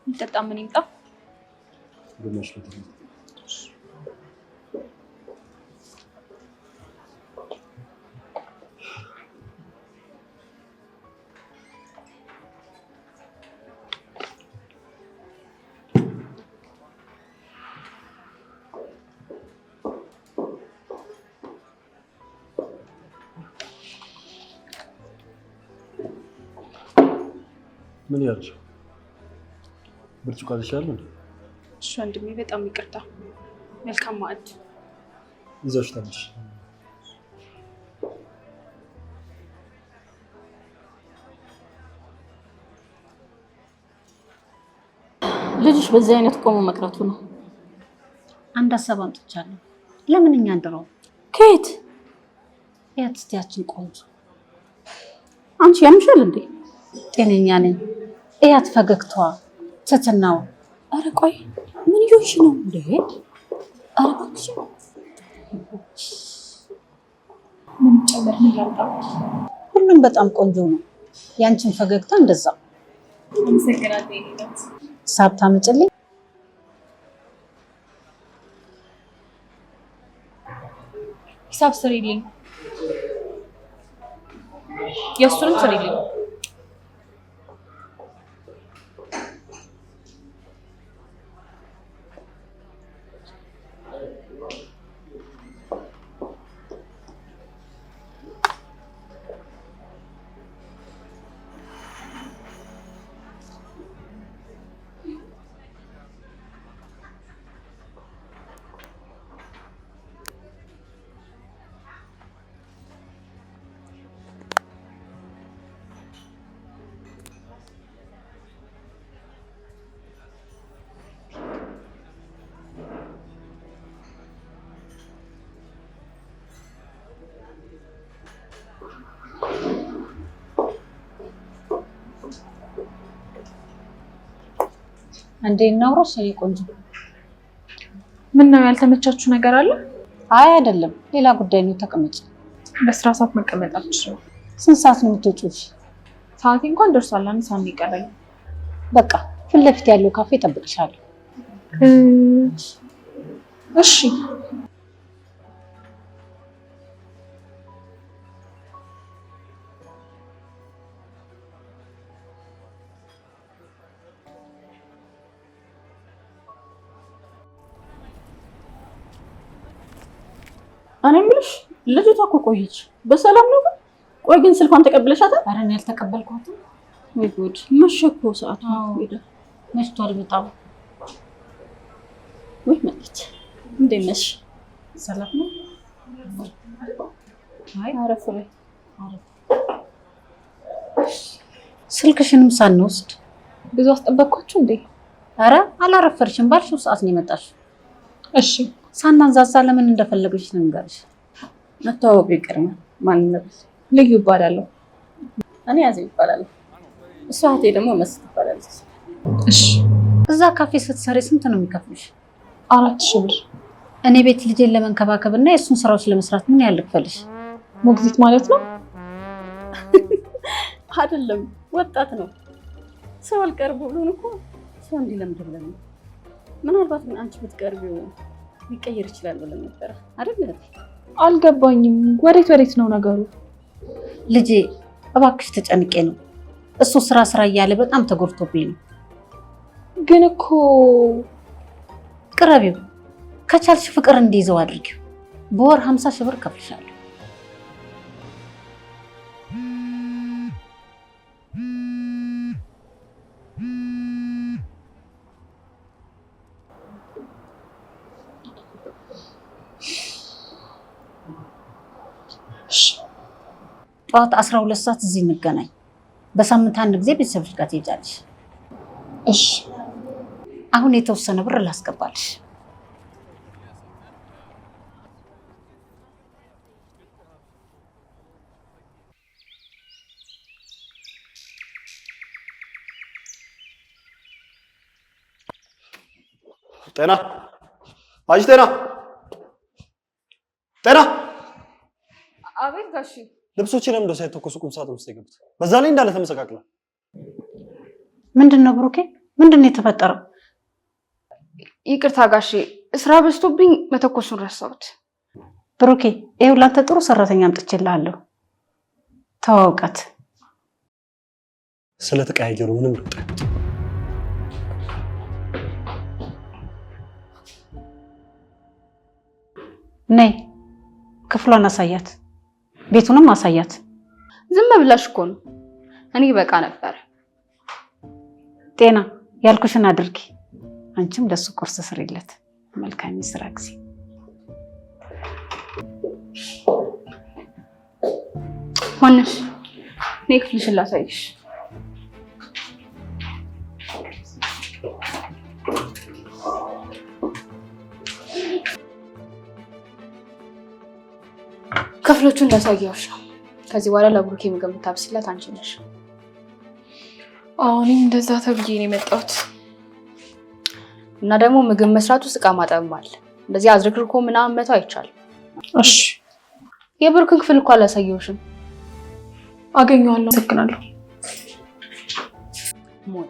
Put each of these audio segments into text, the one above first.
ይጠጣ ምን ይምጣ? ግማሽ ሊትር ምን ያልሽ? ብርጭቆ አልሻለሁ እንዴ? እሺ ወንድሜ በጣም ይቅርታ። መልካም ማዕድ ይዘሽ ተነሽ። ልጅሽ በዚህ አይነት ቆሞ መቅረቱ ነው። አንድ ሀሳብ አምጥቻለሁ። ለምን እኛ እንደረው? ከየት? ያትስቲያችን ቆንጆ። አንቺ ያምሻል እንዴ? ጤነኛ ነኝ። እያት ፈገግታዋ፣ ትትናው። አረ ቆይ ምን ይሆንሽ ነው እንዴ? አረ እባክሽ ምን ጨመር ምን ላምጣ? ሁሉም በጣም ቆንጆ ነው። ያንቺን ፈገግታ እንደዛው። አመሰግናለሁ ይሄዳት። ሳብ ታመጭልኝ? ሂሳብ ስሪልኝ። የእሱንም ስሪልኝ። እንዴ እናውራሽ? እኔ ቆንጆ ምን ነው ያልተመቻችሁ ነገር አለ? አይ አይደለም፣ ሌላ ጉዳይ ነው። ተቀመጭ። በስራ ሰዓት መቀመጣችሁ ነው። ስንት ሰዓት ነው የምትወጪው? ሰዓቴ እንኳን ደርሷል። አንድ ሰዓት ነው የቀረኝ። በቃ ፊት ለፊት ያለው ካፌ እጠብቅሻለሁ። እሺ እኔ የምልሽ ልጅቷ እኮ ቆየች። በሰላም ነው? ቆይ ግን ስልኳን ተቀብለሻታል? ኧረ እኔ አልተቀበልኳትም። ወይ ጉድ! መሸ እኮ ሰዓቱ ሄደ። መሽቷል በጣም። ወይ መጣች። እንዴት ነሽ? ሰላም ነው? አይ አረፍ በይ። ስልክሽንም ሳንወስድ ብዙ አስጠበቅኳችሁ እንዴ? ኧረ አላረፈርሽም። ባልሽው ሰዓት ነው የመጣሽው። እሺ ሳናንዛዛ ለምን እንደፈለገሽ ልንገርሽ። መተዋወቁ ይቀርማል። ማን ነው? ልዩ ይባላለሁ። እኔ ያዘ ይባላል። እሷ እህቴ ደግሞ መስት ትባላለች። እሺ እዛ ካፌ ስትሰሪ ስንት ነው የሚከፍልሽ? 4000 ብር። እኔ ቤት ልጄን ለመንከባከብ እና የእሱን ስራዎች ለመስራት ምን ያህል ልክፈልሽ? ሞግዚት ማለት ነው? አይደለም፣ ወጣት ነው። ሰው አልቀርብ ብሎን እኮ ሰው እንዲለምድ ብለን ነው። ምናልባት ግን አንቺ ብትቀርቢው ሊቀየር ይችላል ብለን ነበር አይደል? አልገባኝም። ወዴት ነው ነገሩ? ልጄ እባክሽ ተጨንቄ ነው። እሱ ስራ እያለ በጣም ተጎድቶብኝ ነው። ግን እኮ ቅረቢው፣ ከቻልሽ ፍቅር እንዲይዘው አድርጊው። በወር 50,000 ብር ከፍልሻለሁ። ጠዋት 12 ሰዓት እዚህ እንገናኝ። በሳምንት አንድ ጊዜ ቤተሰብሽ ጋር ትሄጃለሽ። እሺ አሁን የተወሰነ ብር ላስገባልሽ። ጤና አጂ፣ ጤና ጤና። አቤት ጋሺ። ልብሶችን ለምን እንደው ሳይተኮሱ ቁም ሳጥን ውስጥ የገቡት? በዛ ላይ እንዳለ ተመሰቃቅሏል። ምንድነው ብሩኬ? ምንድነው የተፈጠረው? ይቅርታ ጋሼ፣ ስራ በዝቶብኝ መተኮሱን ረሳሁት። ብሩኬ ይኸው ላንተ ጥሩ ሰራተኛ አምጥቼልሃለሁ። ተዋውቃት። ስለተቀያየሩ ምንም ልውጥ። ነይ ክፍሏን አሳያት፣ ቤቱንም አሳያት። ዝም ብለሽ እኮ ነው። እኔ በቃ ነበር። ጤና ያልኩሽን አድርጊ። አንቺም ለሱ ቁርስ ስሪለት። መልካም የስራ ጊዜ። ሆነሽ ነይ ክፍልሽን ላሳይሽ። ክፍሎቹን ላሳያሽ ነው። ከዚህ በኋላ ለብሩኬ ምግብ የምታብስላት አንቺ ነሽ። አሁን እንደዛ ተብዬ ነው የመጣሁት። እና ደግሞ ምግብ መስራት ውስጥ ዕቃ ማጠብም አለ። እንደዚህ አዝርክርኮ ምናምን መተው አይቻልም። እሺ። የብሩክን ክፍል እኮ አላሳየሁሽም። አገኘዋለሁ። አመሰግናለሁ። ሞይ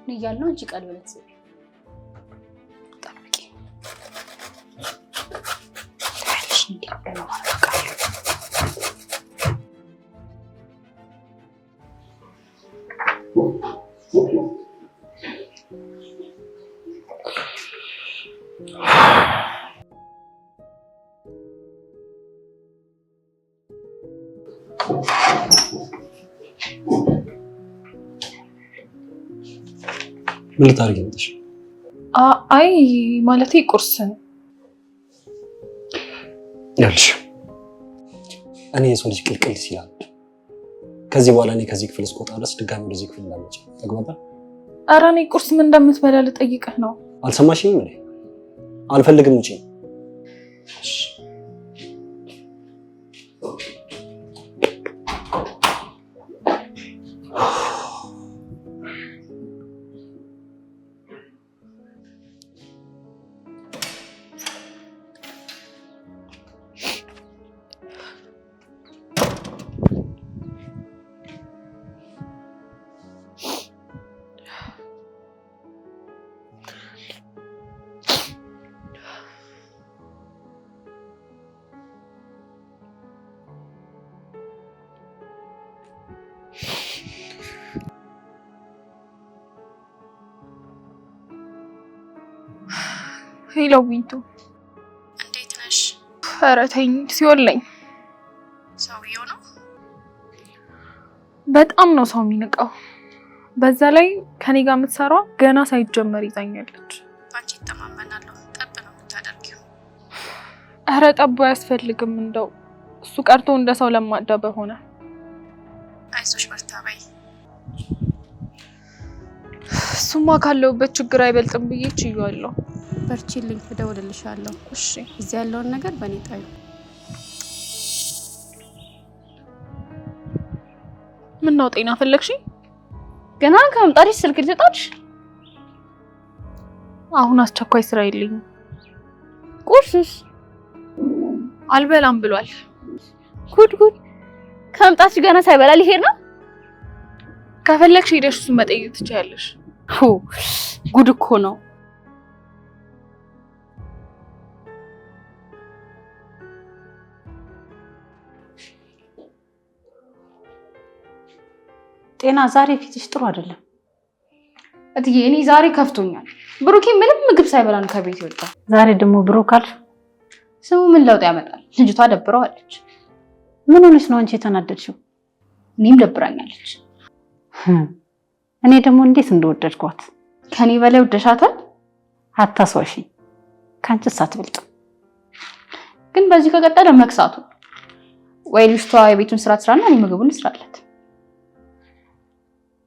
ምን እያልን ነው? አንቺ ቀልበለት ጠብቂ። ታያለሽ እንዴ? ምን ልታደርጊ መጣሽ? አይ ማለቴ ቁርስ ያልሽ እኔ የሰው ልጅ ቅልቅል ሲላል ከዚህ በኋላ እኔ ከዚህ ክፍል እስከወጣ ድረስ ድጋሚ ወደዚህ ክፍል እንዳልመጣ ተግባባ። ኧረ እኔ ቁርስ ምን እንደምትበላ ልጠይቅህ ነው። አልሰማሽኝም እንዴ? አልፈልግም ውጪ። ሄሎ ዊንቱ፣ እንዴት ነሽ? ኧረ ተይኝ፣ ሲወለኝ። ሰውየው ነው በጣም ነው ሰው የሚንቀው። በዛ ላይ ከኔ ጋር የምትሰራው ገና ሳይጀመር ይዛኛለች። ባንቺ ተማመናለሁ። ጠብ ነው የምታደርጊው። ኧረ ጠቡ አያስፈልግም። እንደው እሱ ቀርቶ እንደ ሰው ለማዳ በሆነ። አይዞሽ በርታ በይ። እሱማ ካለሁበት ችግር አይበልጥም ብዬ ችያለሁ። በርቺልኝ፣ እደውልልሻለሁ። እሺ። እዚህ ያለውን ነገር በእኔ ጣዩ። ምን ነው ጤና ፈለግሽ? ገና ከመምጣትሽ ስልክ ልሰጣሽ? አሁን አስቸኳይ ስራ የለኝም። ቁርስስ? አልበላም ብሏል። ጉድ ጉድ! ከመምጣትሽ ገና ሳይበላ ሊሄድ ነው? ከፈለግሽ ሄደሽ እሱን መጠየቅ ትችያለሽ። ጉድ እኮ ነው። ጤና ዛሬ ፊትሽ ጥሩ አይደለም። እትዬ እኔ ዛሬ ከፍቶኛል። ብሩኬ ምንም ምግብ ሳይበላ ነው ከቤት ይወጣል። ዛሬ ደግሞ ብሩክ አልሽ። ስሙ ምን ለውጥ ያመጣል? ልጅቷ ደብረዋለች። ምን ሆነሽ ነው አንቺ የተናደድሽው? እኔም ደብራኛለች። እኔ ደግሞ እንዴት እንደወደድኳት። ከኔ በላይ ወደሻታል? አታስዋሺ፣ ካንቺስ አትበልጥም። ግን በዚህ ከቀጠለ መክሳቱ ወይ ልጅቷ የቤቱን ስራ ትስራና እኔ ምግቡን ልስራለት።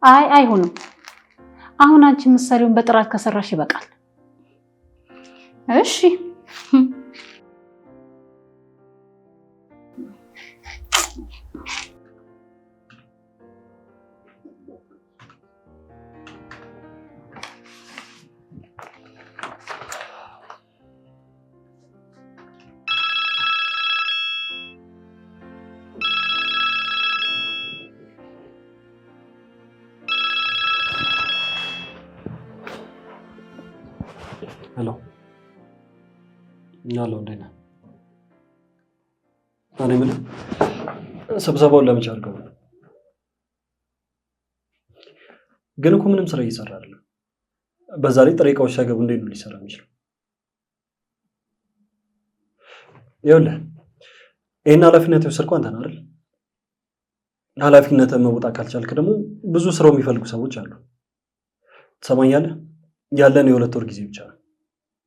አይ አይሆንም። አሁን አንቺ ምሳሌውን በጥራት ከሰራሽ ይበቃል። እሺ ያለው እንደና እኔ ምን ስብሰባውን ለመቼ አድርገው ግን እኮ ምንም ስራ እየሰራ አይደለም። በዛ ላይ ጥሬ እቃዎች ሳይገቡ እንዴት ነው ሊሰራ የሚችለው? ይኸውልህ ይሄን ኃላፊነት የወሰድከው አንተ ነህ አይደል? ኃላፊነትህን መውጣት ካልቻልክ ደግሞ ብዙ ስራው የሚፈልጉ ሰዎች አሉ። ትሰማኛለህ? ያለን የ2 ወር ጊዜ ብቻ ነው።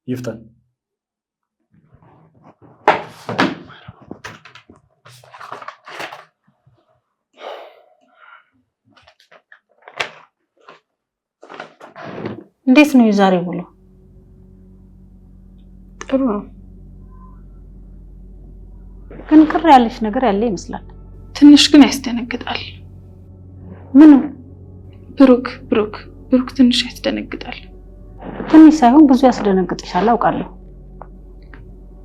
ይፍጠን። እንዴት ነው የዛሬ ውሎ? ጥሩ ነው። ግን ቅር ያለሽ ነገር ያለ ይመስላል። ትንሽ ግን ያስደነግጣል። ምን? ብሩክ ትንሽ ያስደነግጣል። ትንሽ ሳይሆን ብዙ ያስደነግጥሻል አውቃለሁ።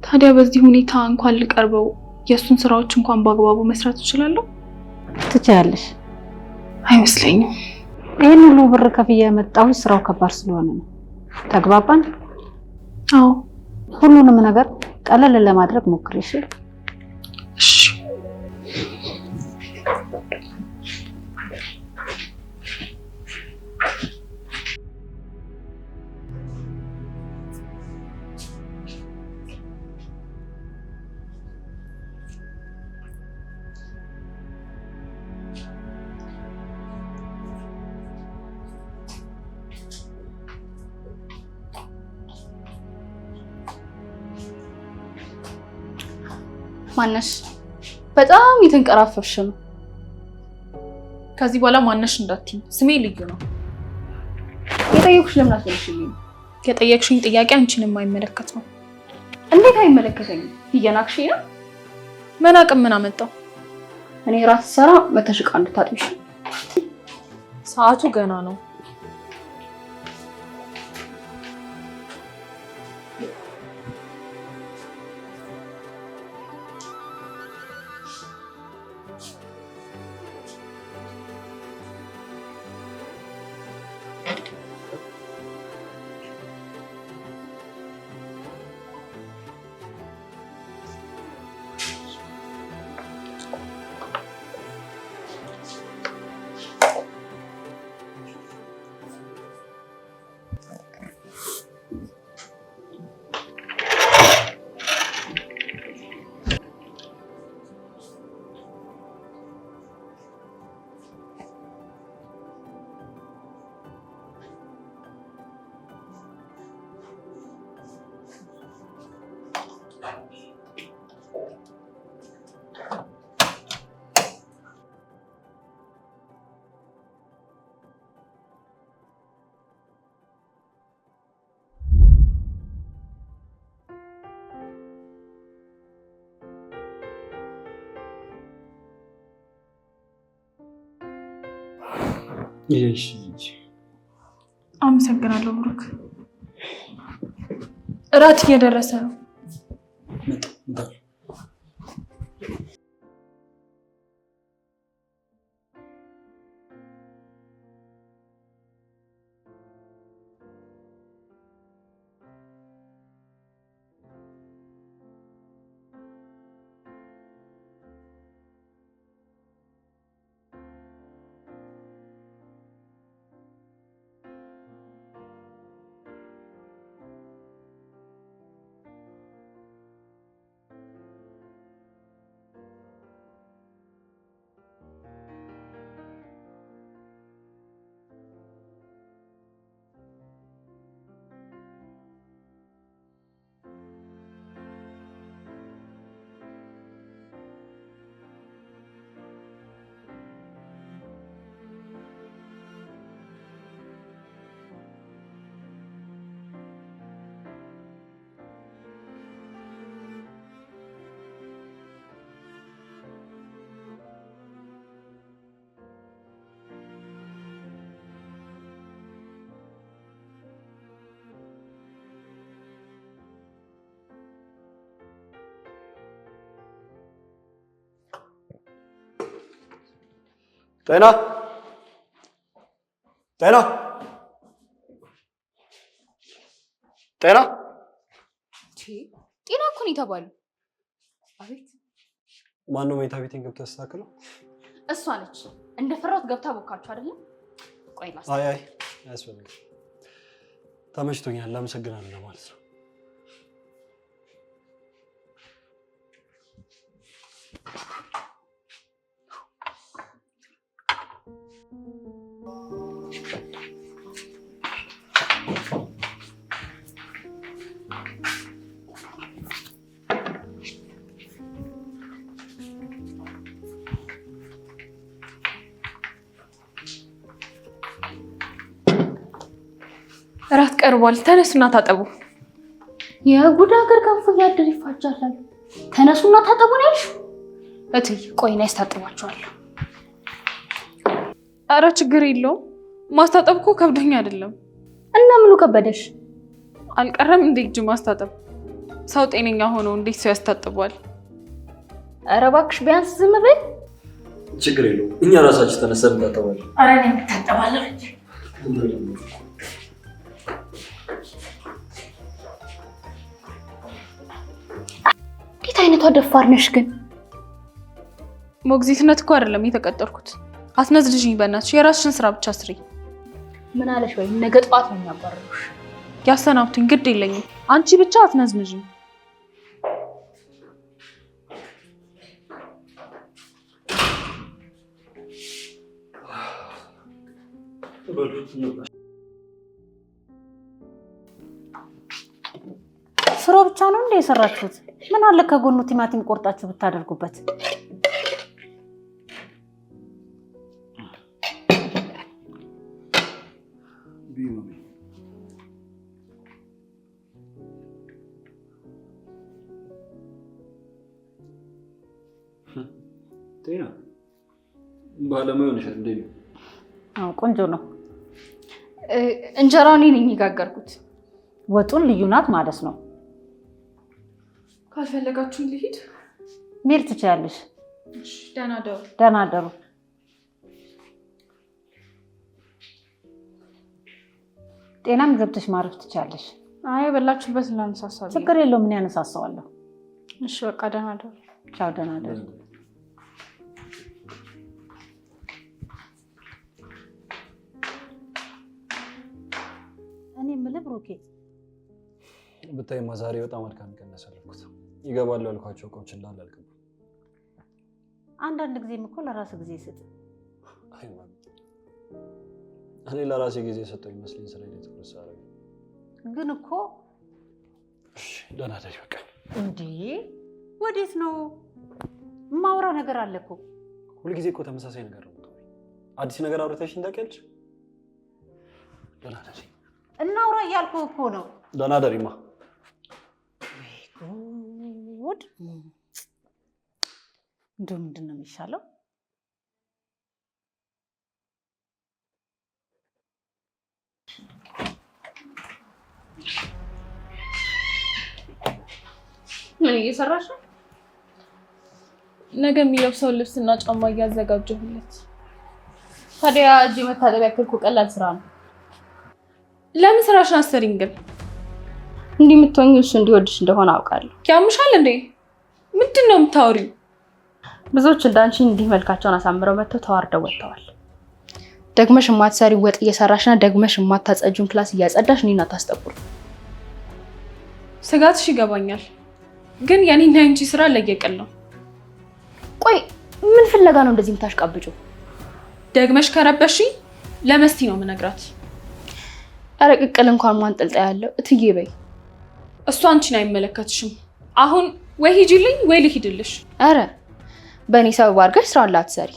ታዲያ በዚህ ሁኔታ እንኳን ልቀርበው የሱን ስራዎች እንኳን በአግባቡ መስራት እችላለሁ? ትችያለሽ። አይመስለኝም። ይሄን ሁሉ ብር ከፍዬ የመጣው ስራው ከባድ ስለሆነ ነው። ተግባባን? አዎ። ሁሉንም ነገር ቀለል ለማድረግ ሞክሪ እሺ? እሺ። ማነሽ? በጣም የተንቀራፈፍሽ ነው። ከዚህ በኋላ ማነሽ እንዳትዪ፣ ስሜ ልዩ ነው። የጠየኩሽ ለምን አትመልሽልኝም? የጠየቅሽኝ ጥያቄ አንቺን የማይመለከት ነው። እንዴት አይመለከተኝም? እየናቅሽኝ ነው። መናቅም ምን አመጣው? እኔ ራስ ሰራ መተሽ ዕቃ እንድታጥቢሽ። ሰዓቱ ገና ነው። እሺ። አመሰግናለሁ ብሩክ። እራት እየደረሰ ነው። ጤና ጤና ጤና ጤና እኮ ነው የተባሉ። አቤት ማነው መኝታ ቤቴን ገብቶ ያስተካክለው? እሷ ነች። እንደፈራሁት ገብታ ቦካችሁ አይደለም? ቆይ ላስ አይ አያስፈልግም። ተመችቶኛል። አመሰግናለሁ ማለት ነው። እራት ቀርቧል። ተነሱና ታጠቡ። የጉድ ሀገር ገንፎ እያደር ይፋጃል። ተነሱና ታጠቡ ነው ያልሽው? እትዬ ቆይ እኔ አስታጥባችኋለሁ። አረ ችግር የለውም። ማስታጠብ እኮ ከብዶኝ አይደለም። እና ምኑ ከበደሽ? አልቀረም እንዴ እጅ ማስታጠብ? ሰው ጤነኛ ሆኖ እንዴት ሰው ያስታጥቧል? አረ እባክሽ ቢያንስ ዝም በይ። ችግር የለውም። እኛ ራሳችን ተነስተን እንታጠባለን። አረ እኔ የምታጠባለሁ እንጂ እንዴት አይነቷ ደፋር ነሽ ግን። ሞግዚትነት እኮ አይደለም የተቀጠርኩት። አትነዝልሽኝ በእናትሽ። የራስሽን ስራ ብቻ ስሪ። ምን አለሽ? ወይ ነገ ጠዋት ነው የሚያባርሩሽ። ያሰናብቱኝ፣ ግድ የለኝም። አንቺ ብቻ አትነዝንዥኝ። ሽሮ ብቻ ነው እንዴ የሰራችሁት? ምን አለ ከጎኑ ቲማቲም ቆርጣችሁ ብታደርጉበት። ጤና ባለሙያ ሆነሻል እንዴ? አዎ ቆንጆ ነው። እንጀራውን እኔ ነኝ የጋገርኩት። ወጡን ልዩ ናት ማለት ነው። ካልፈለጋችሁ ልሂድ። መሄድ ትችያለሽ። እሺ ደህና ደሩ። ደህና ደሩ። ጤናም ገብተሽ ማረፍ ትችያለሽ። አይ በላችሁበት ላነሳሳብ። ችግር የለውም። ምን ያነሳሳዋለሁ? እሺ በቃ ደህና ደሩ። ቻው። ደህና ደሩ። እኔ የምልህ ብሩኬ፣ ብታይማ ዛሬ በጣም አድካሚ ቀን ያሳለፍኩት። ይገባሉ ያልኳቸው እቃዎች እንዳለ አልገቡም። አንዳንድ ጊዜም እኮ ለራስ ጊዜ ስጥ። አይ ማሚ፣ እኔ ለራሴ ጊዜ ሰጠው ይመስለኝ ስለ ሌት ተቆሳረ። ግን እኮ እሺ ደህና ደሪ በቃ። እንዴ ወዴት ነው? ማውራው ነገር አለ እኮ። ሁልጊዜ እኮ ተመሳሳይ ነገር ነው የምትሆኚው። አዲስ ነገር አውርተሽኝ ታውቂያለሽ? ደህና ደሪ። እናውራ እያልኩህ እኮ ነው። ደህና ደሪማ። ጉድ! እንደው ምንድን ነው የሚሻለው? ምን እየሰራሽ ነው? ነገ የሚለብሰውን ልብስና ጫማ እያዘጋጀሁለት። ታዲያ እጅ መታጠብ ያክል እኮ ቀላል ስራ ነው። ለምን ስራሽን አሰሪኝ ግን? እንዲህ የምትሆኚ እሱ እንዲወድሽ እንደሆነ አውቃለሁ። ያምሻል እንዴ? ምንድን ነው የምታወሪው? ብዙዎች እንዳንቺ እንዲህ መልካቸውን አሳምረው መጥተው ተዋርደው ወጥተዋል። ደግመሽ የማትሰሪ ወጥ እየሰራሽና ደግመሽ የማታጸጁን ክላስ እያጸዳሽ እኔን አታስጠቁር። ስጋትሽ ይገባኛል፣ ግን የኔና የአንቺ ስራ ለየቅል ነው። ቆይ ምን ፍለጋ ነው እንደዚህ የምታሽቃብጪው? ደግመሽ ከረበሽኝ ለመስቲ ነው የምነግራት። ኧረ ቅቅል እንኳን ማንጠልጣ ያለው እትዬ በይ። እሱ አንቺን አይመለከትሽም። አሁን ወይ ሂጂልኝ ወይ ልሂድልሽ። ኧረ በእኔ ሰበብ አድርገሽ ስራውን ላትሰሪ